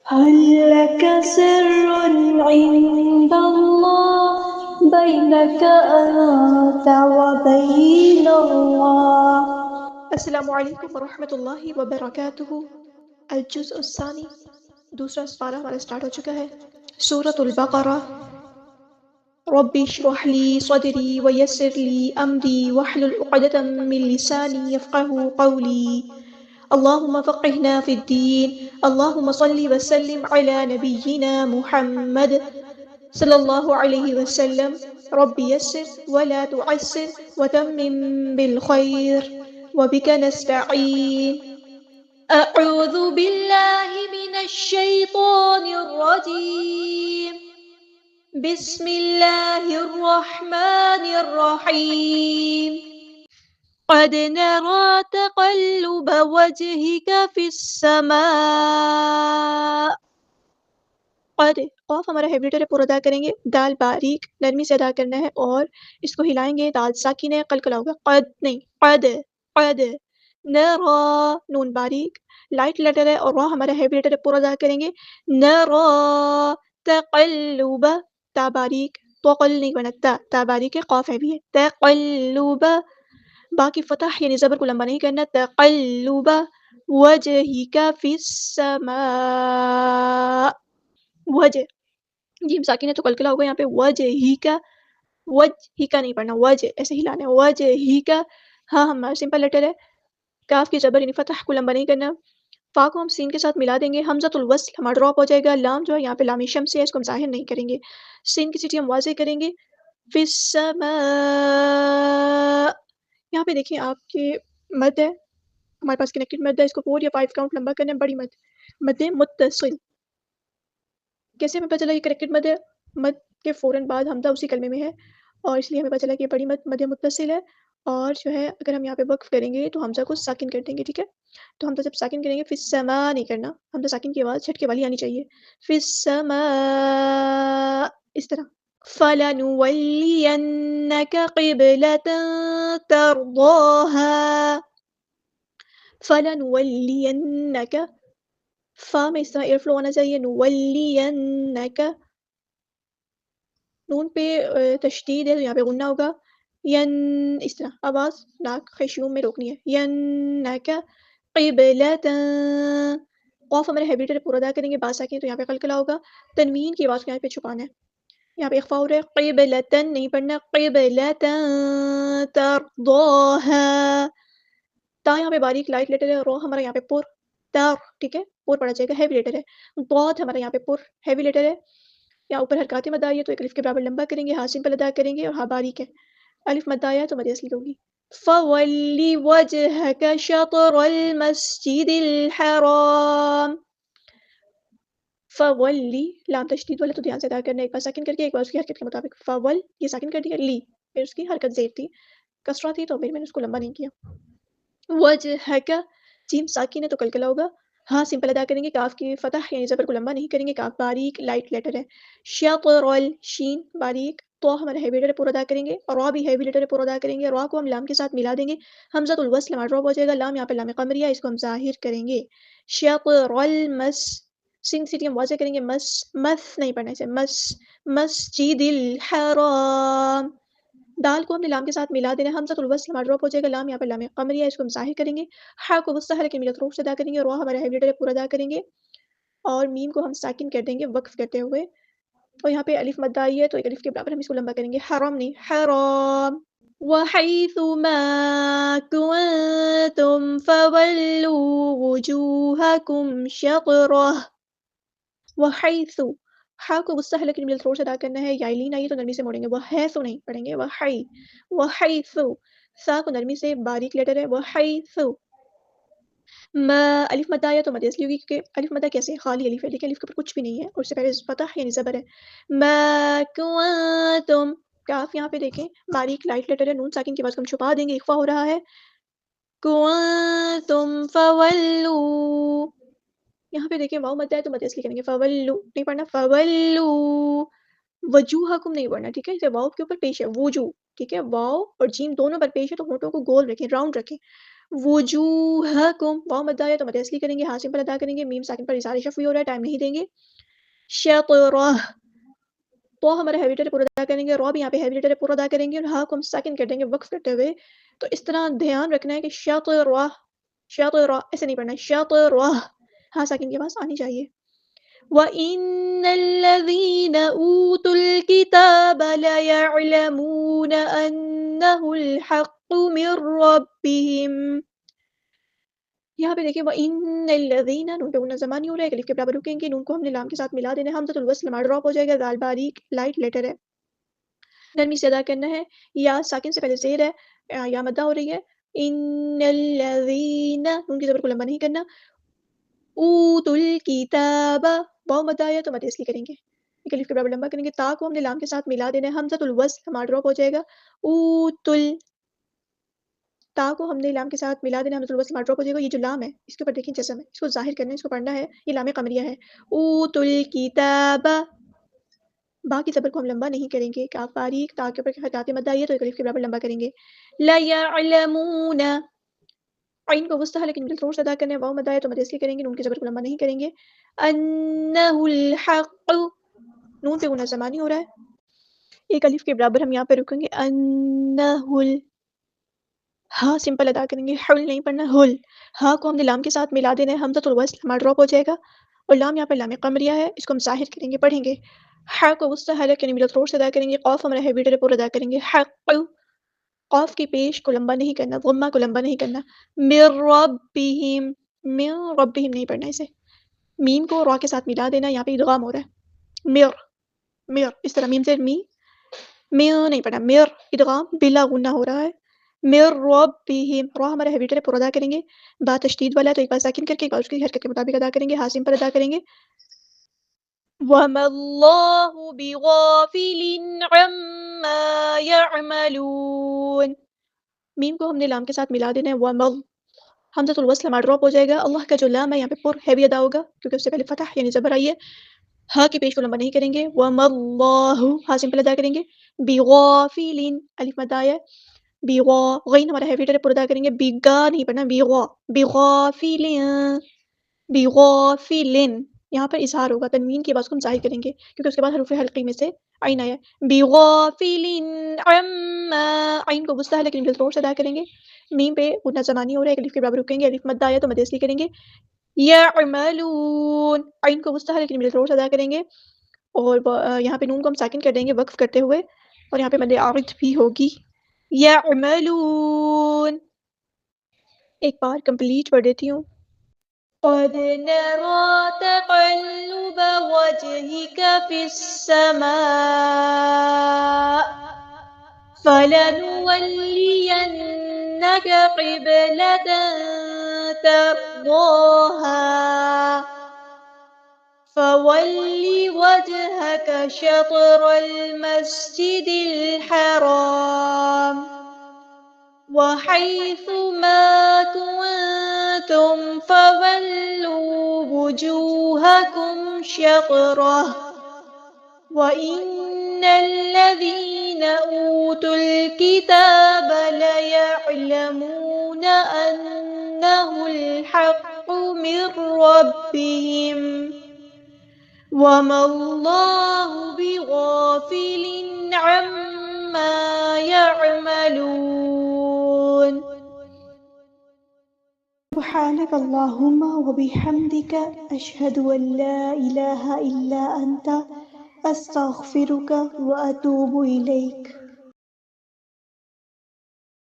هل لك سر عند الله بينك أنت وبين الله؟ السلام علیکم ورحمۃ اللہ وبرکاتہ۔ الجزء الثانی، دوسرا سپارہ ہمارا اسٹارٹ ہو چکا ہے۔ سورۃ البقرہ۔ رب اشرح لي صدري ويسر لي أمري واحلل عقدة من لساني يفقهوا قولي اللهم فقهنا في الدين اللهم صل وسلم على نبينا محمد صلى الله عليه وسلم رب يسر ولا تعسر وتمم بالخير وبك نستعين أعوذ بالله من الشيطان الرجيم بسم الله الرحمن الرحيم قد نرى تقلب وجهك في السماء۔ قد، قاف ہمارا ہیبریٹر ہے، پورا ادا کریں گے، دال باریک نرمی سے ادا کرنا ہے اور اس کو ہلائیں گے، دال ساکن ہے، قلقلہ ہوگا، قد نہیں، قد، قد نرا، نون باریک لائٹ لیٹر ہے اور را ہمارا ہیبریٹر ہے، پورا ادا کریں گے، نرا تقلب، تا باریک، توقل نہیں بنا، تا باریک ہے، قاف ہے بھی ہے، تقلب، با کی فتح یعنی زبر کو لمبا نہیں کرنا، تقلب وجہک فی السماء، وجہ، جیم ساکن ہے تو قلقلہ ہوگا یہاں پہ، وجہک، وجہک نہیں پڑھنا، وجہ ایسے ہی لانا ہے، وجہک، ہاں ہمارا سمپل لیٹر ہے، کاف کی زبر یعنی فتح کو لمبا نہیں کرنا، فا کو ہم سین کے ساتھ ملا دیں گے، حمزۃ الوصل ہمارا ڈراپ ہو جائے گا، لام جو ہے یہاں پہ لام شمس ہے، اس کو ہم ظاہر نہیں کریں گے، سین کی سیٹی ہم واضح کریں گے، فی السماء، یہاں پہ دیکھیں آپ کے مد ہے، ہمارے پاس کنیکٹڈ مد ہے، اس کو 4 یا 5 کاؤنٹ لمبا کرنا ہے، بڑی مد، مد متصل، کیسے ہمیں پتہ چلا یہ کنیکٹڈ مد ہے؟ مد کے فوراً بعد حمزہ اسی کلمے میں ہے اور اس لیے ہمیں پتہ چلا کہ یہ بڑی مد مد متصل ہے، اور جو ہے اگر ہم یہاں پہ وقف کریں گے تو حمزہ کو ساکن کر دیں گے، ٹھیک ہے؟ تو حمزہ جب ساکن کریں گے فی السماء نہیں کرنا، حمزہ ساکن کی آواز جھٹکے والی آنی چاہیے، فی السماء، اس طرح، فَلَنُوَلِّيَنَّكَ قِبْلَةً تَرْضَاهَا، فَلَنُوَلِّيَنَّكَ، فا میں اس طرح ایئر فلو آنا چاہیے، نُوَلِّيَنَّكَ، نون پہ تشدید ہے تو یہاں پہ غنہ ہوگا، ین، اس طرح آواز ناک خیشوم میں روکنی ہے، ینَّکَ قِبْلَةً، قاف ہمارے ہیبریٹر پورا ادا کریں گے، با ساکن تو یہاں پہ قلقلہ ہوگا، تنوین کی آواز کو یہاں پہ چھپانا ہے، یہاں پہ اخفا ہو رہا ہے، قِبْلَةً نہیں پڑھنا، قِبْلَةً تَرْضَاهَا، تا یہاں پہ باریک لائٹ لیٹر ہے، رو ہمارا یہاں پہ پر، تار، ٹھیک ہے، پر پڑا جائے گا، ہیوی لیٹر ہے، ضاد ہمارا یہاں پہ پر ہیوی لیٹر ہے، یا اوپر حرکات مد آئی ہے تو ایک الف کے برابر لمبا کریں گے، ہاں سمپل ادا کریں گے، اور ہاں باریک ہے، الف مد آیا تو مد اصلی ہوگی، فَوَلِّ وَجْهَكَ شَطْرَ الْمَسْجِدِ الْحَرَامِ، فَوَلِّ، لام تشدید والا تو دھیان سے ادا کرنا ہے، ایک بار ساکن کر کے ایک بار اس کی حرکت کے مطابق، فَوَل، یہ ساکن کر دیا، لی، پھر اس کی حرکت زیر تھی، کسرہ تھی تو پھر میں نے اس کو لمبا نہیں کیا، وجہک، جیم ساکن ہے تو قلقلہ ہوگا، ہاں سمپل ادا کریں گے، کاف کی فتح یعنی زبر کو لمبا نہیں کریں گے، کاف باریک لائٹ لیٹر ہے، شطر ال، شین باریک، تو ہمارا ہیوی لیٹر پورا ادا کریں گے، اور را بھی ہیوی لیٹر پورا ادا کریں گے، را کو ہم لام کے ساتھ ملا دیں گے، حمزۃ الوصل ہمارا ڈراپ ہو جائے گا، لام یہاں پہ لام قمریہ، اس کو ہم ظاہر کریں گے، شطر المس، سین سیٹی ہم واضح کریں گے، مس، مس نہیں پڑھنا اسے، مس، مسجد الحرام، دال کو ہم نے لام کے ساتھ ملا دینا، حمزۃ الوصل ہمارا ڈراپ ہو جائے گا، لام یہاں پر لام قمریہ، اس کو ہم ظاہر کریں گے، ہا کو وسطی حرکت ملت روح سے ادا کریں گے، را ہمارا ہیوی لیٹر پورا ادا کریں گے، اور میم کو ہم ساکن کر دیں گے وقف کرتے ہوئے، اور یہاں پہ الف مد آئی ہے تو ایک الف کے برابر ہم اس کو لمبا کریں گے، حرام نہیں، حرام، وَحَيْثُ مَا كُنتُمْ فَوَلُّوا وُجُوهَكُمْ شَطْرَهُ، وَحَيْثُ، ہا کو وسطی حلق کی مل تھوڑ سے ادا کرنا ہے، یا لین آئی تو نرمی سے موڑیں گے، وہ حیث نہیں پڑھیں گے، وحیث، سا کو نرمی سے باریک لیٹر ہے، وحیث، ما، الف مد آیا تو مد اصلی ہوگی، کیونکہ الف مد کیسے ہے؟ خالی الف ہے، لیکن الف کے اوپر کچھ بھی نہیں ہے، اور اس سے پہلے فتح یعنی زبر ہے، ما کنتم، کاف یہاں پہ دیکھیں باریک لائٹ لیٹر ہے، نون ساکن کی آواز کو ہم چھپا دیں گے، اخفا ہو رہا ہے، کنتم فولوا، یہاں پہ دیکھیں واؤ مد ہے تو مد اصلی کریں گے، فولو نہیں پڑھنا، فولو وجوہکم نہیں پڑھنا، ٹھیک ہے، واؤ کے اوپر پیش ہے، وجو، ٹھیک ہے، واؤ اور جیم دونوں پر پیش ہے تو ہونٹوں کو گول رکھیں، راؤنڈ رکھیں، وجوہکم، واو مد آیا تو مد اصلی کریں گے، ہاں سمپل ادا کریں گے، میم ساکن پر اظہار شفوی ہو رہا ہے، ٹائم نہیں دیں گے. شطرہ، تو ہمارا ہیوی لیٹر پورا ادا کریں گے، رو بھی یہاں پہ ہیوی لیٹر پورا ادا کریں گے، اور ہاں کو ہم سیکنڈ کر دیں گے وقف کرتے ہوئے. تو اس طرح دھیان رکھنا ہے کہ شطرہ، شطرہ ایسے نہیں پڑھنا ہے، شطرہ ہاں سیکنڈ کی آواز آنی چاہیے. وَإِنَّ الَّذِينَ أُوتُوا الْكِتَابَ لَيَعْلَمُونَ أَنَّهُ الْحَقُّ مِنْ رَبِّهِمْ. یہاں پہ دیکھیں وَإِنَّ الَّذِينَ، نون پہ غنہ زمانی ہو رہا ہے، الف کے برابر رکیں گے، نون کو ہم نے لام کے ساتھ ملا دینا ہے، حمزۃ الوصل ہمارا ڈراپ ہو جائے گا، دال باریک لائٹ لیٹر ہے، نرمی سے ادا کرنا ہے. یا ساکن سے پہلے زیر ہے، یا مدہ ہو رہی ہے. ان الذین، نون کی زبر کو لمبا نہیں کرنا. اوت الکتاب، واو مدہ آیا تو مد اصلی کریں گے، الف کے برابر لمبا کریں گے، تا کو ہم نے لام کے ساتھ ملا دینا ہے، حمزۃ الوصل ہمارا ڈراپ ہو جائے گا. اوت تا کو ہم نے لام کے ساتھ ملا دینا، حمزۃ الوصل ہمارا ڈراپ ہو جائے گا. یہ جو لام ہے اس کے اوپر دیکھیں جسم ہے، اس کو ظاہر کرنا ہے، اس کو پڑھنا ہے، یہ لام قمریہ ہے. اوت الکتاب، با کی زبر کو ہم لمبا نہیں کریں گے، کاف باریک، تا کے اوپر حرکات مد آئی ہے تو الف کے برابر لمبا کریں گے. لیعلمون، عین کو وسطی ہے لیکن بالکل سے ادا کرنا ہے، واو مد آئی ہے تو مد اصلی کریں گے، نون کی زبر کو لمبا نہیں کریں گے. انہ الحق، نون پہ غنہ زمانی ہو رہا ہے، ایک الف کے برابر ہم یہاں پہ رکیں گے. انہ ہاں سمپل ادا کریں گے، حل نہیں پڑھنا، حل. ہاں کو ہم نے لام کے ساتھ ملا دینا ہے، حمزۃ الوصل ہمارا ڈراپ ہو جائے گا، اور لام یہاں پر لام قمریہ ہے، اس کو ہم ظاہر کریں گے، پڑھیں گے. حا کو وسطی حلق یعنی مڈل تھروٹ سے ادا کریں گے، قاف ہمارا ہیوی لیٹر پر ادا کریں گے. حق، قاف کی پیش کو لمبا نہیں کرنا، غمہ کو لمبا نہیں کرنا. من ربہم، من ربہم نہیں پڑھنا اسے، میم کو را کے ساتھ ملا دینا، یہاں پہ ادغام ہو رہا ہے. مر، مر اس طرح میم سے می، میر نہیں پڑھنا، مر ادغام بلا غنہ ہو رہا ہے. مر ربہم، را ہمارا ہیوی لیٹر پر ادا کریں گے، با تشدید والا ہے تو ایک بار ساکن کر کے ایک بار اس کی حرکت کے مطابق ادا کریں گے، ہاں سمپل ادا کریں گے. وَمَا اللَّهُ بِغَافِلٍ عَمَّا يَعْمَلُونَ، میم کو ہم نے لام کے ساتھ ملا دینا ہے. وَمَا، حمزۃ الوصل ہمارا ڈراپ ہو جائے گا، اللہ کا جو لام ہے یہاں پہ پر ہیوی ادا ہوگا کیونکہ اس سے پہلے فتح یعنی زبر آئی ہے. ہاں کی پیش کو لمبا نہیں کریں گے. وَمَا اللَّهُ، ہاں سمپل ادا کریں گے. بِغَافِلٍ، الف مد آیا ہے، بیغا، غین ہمارا ہیوی لیٹر پر ادا کریں گے، بیگا نہیں پڑھنا، بیغا، بغافلن، بغافلن یہاں پر اظہار ہوگا، تنوین کی آواز کو ہم ظاہر کریں گے کیونکہ اس کے بعد حروف حلقی میں سے عین آیا ہے. بغافلن عما، عین کو وسطی ہے لیکن بالکل سے ادا کریں گے، میم پہ غنہ زمانی ہو رہا ہے، الف کے برابر رکیں گے، الف مد آیا تو مد اصلی کریں گے. یعملون، عین کو وسطی ہے لیکن بالکل سے ادا کریں گے، اور یہاں پہ نون کو ہم ساکن کر دیں گے وقف کرتے ہوئے، اور یہاں پہ مد عارض بھی ہوگی. یعملون، ایک بار کمپلیٹ پڑھ دیتی ہوں. قد نرى تقلب وجهك في السماء فلنولينك قبلة ترضاها فول وجهك شطر المسجد الحرام وحيث ما كنتم فولوا وجوهكم شطرة وإن الذين أوتوا الكتاب ليعلمون أنه الحق من ربهم وما الله بغافل عما يعملون. سبحانك اللهم وبحمدك أشهد أن لا إله إلا أنت أستغفرك وأتوب إليك.